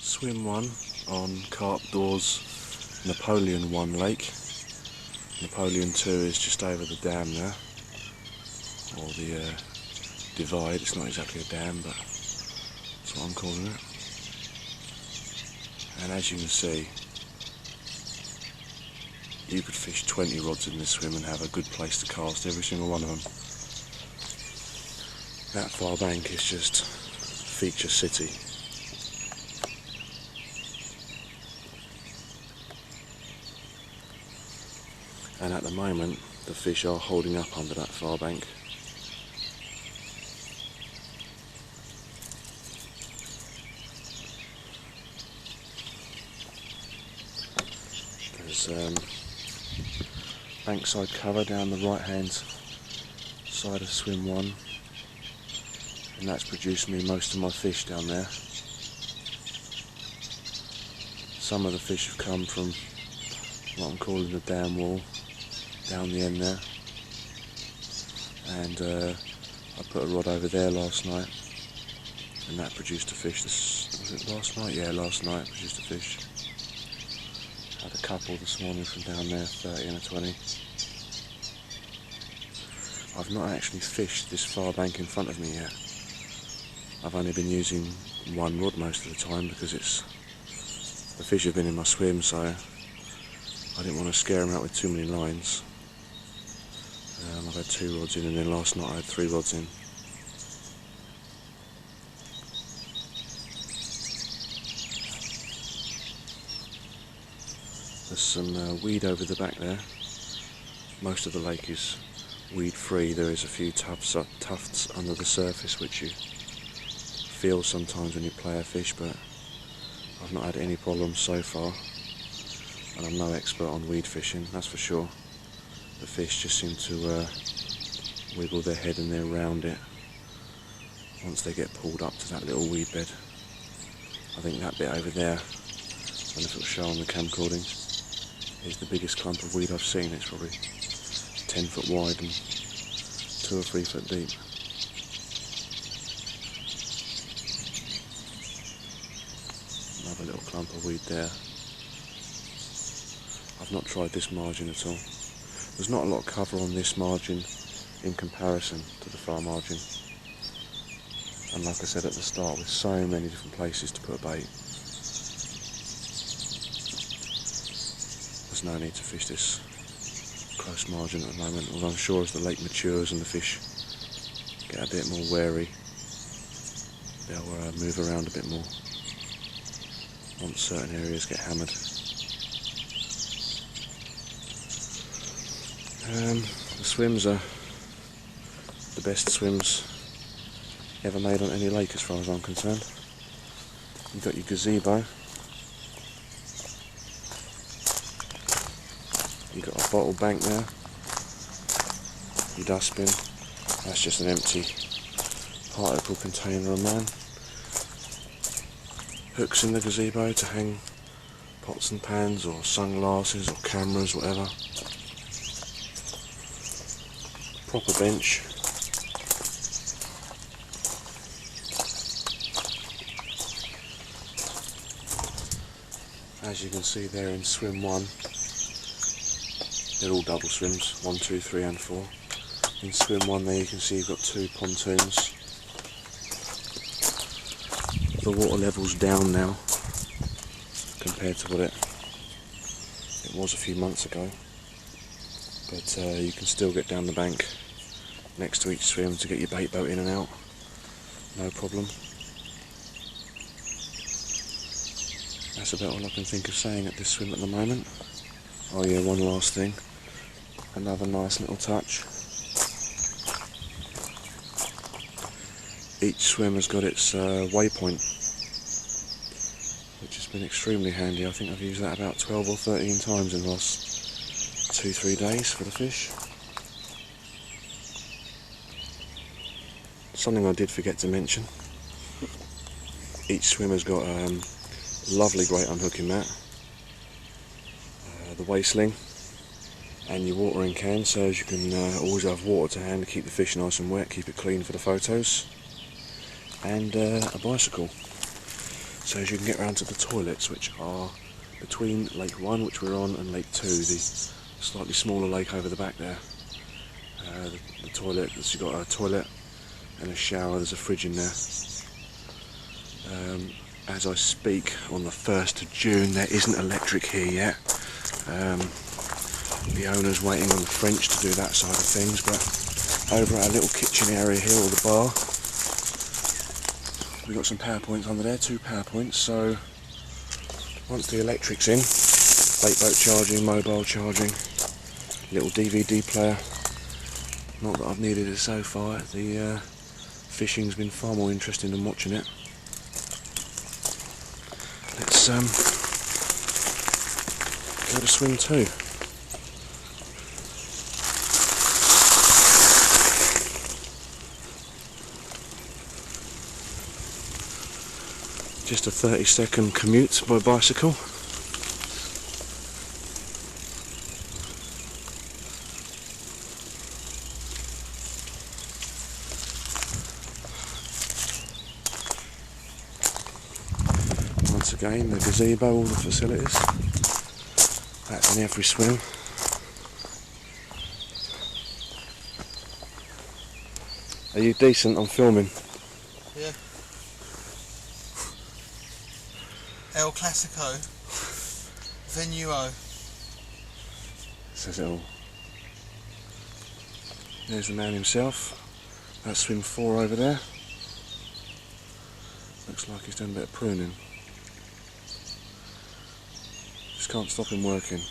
Swim 1 on Carpe Napoleon 1 lake. Napoleon 2 is just over the dam there, or the divide. It's not exactly a dam, but that's what I'm calling it. And as you can see, you could fish 20 rods in this swim and have a good place to cast every single one of them. That far bank is just feature city. And at the moment, the fish are holding up under that far bank. There's bankside cover down the right hand side of swim 1, and that's produced me most of my fish down there. Some of the fish have come from what I'm calling the dam wall down the end there, and I put a rod over there last night and that produced a fish. Was it last night? Yeah, last night produced a fish. Had a couple this morning from down there, 30 and a 20. I've not actually fished this far bank in front of me yet. I've only been using one rod most of the time because the fish have been in my swim, so I didn't want to scare them out with too many lines. I've had 2 rods in, and then last night I had 3 rods in. There's some weed over the back there. Most of the lake is weed free. There is a few tufts under the surface which you feel sometimes when you play a fish, but I've not had any problems so far. And I'm no expert on weed fishing, that's for sure. The fish just seem to wiggle their head and they're around it once they get pulled up to that little weed bed. I think that bit over there, I don't know if it'll show on the camcording, is the biggest clump of weed I've seen. It's probably 10 foot wide and 2 or 3 foot deep. Another little clump of weed there. I've not tried this margin at all. There's not a lot of cover on this margin in comparison to the far margin. And like I said at the start, with so many different places to put a bait, there's no need to fish this close margin at the moment, although I'm sure as the lake matures and the fish get a bit more wary, they'll move around a bit more once certain areas get hammered. The swims are the best swims ever made on any lake as far as I'm concerned. You've got your gazebo, you've got a bottle bank there, your dustbin, that's just an empty particle container of mine. Hooks in the gazebo to hang pots and pans or sunglasses or cameras, whatever. Proper bench. As you can see there in swim 1, they're all double swims, 1, 2, 3 and 4. In swim 1 there you can see you've got 2 pontoons. The water level's down now compared to what it was a few months ago. But you can still get down the bank next to each swim to get your bait boat in and out, no problem. That's about all I can think of saying at this swim at the moment. Oh yeah, one last thing, another nice little touch. Each swim has got its waypoint, which has been extremely handy. I think I've used that about 12 or 13 times in the last 2-3 days for the fish. Something I did forget to mention, each swimmer's got a lovely great unhooking mat, the weigh sling and your watering can, so as you can always have water to hand to keep the fish nice and wet, keep it clean for the photos, and a bicycle. So as you can get round to the toilets, which are between Lake 1, which we're on, and Lake 2, the slightly smaller lake over the back there. The toilet, you've got a toilet and a shower, there's a fridge in there. As I speak, on the 1st of June, there isn't electric here yet. The owner's waiting on the French to do that side of things, but over at our little kitchen area here, or the bar, we've got some power points under there, 2 power points, so once the electric's in, bait boat charging, mobile charging, little DVD player. Not that I've needed it so far, the fishing's been far more interesting than watching it. Let's go to swim 2. Just a 30-second commute by bicycle. Once again, the gazebo, all the facilities. That's in every swim. Are you decent on filming? Yeah. El Clasico. Venuo. Says it all. There's the man himself. That's swim 4 over there. Looks like he's done a bit of pruning. Just can't stop him working.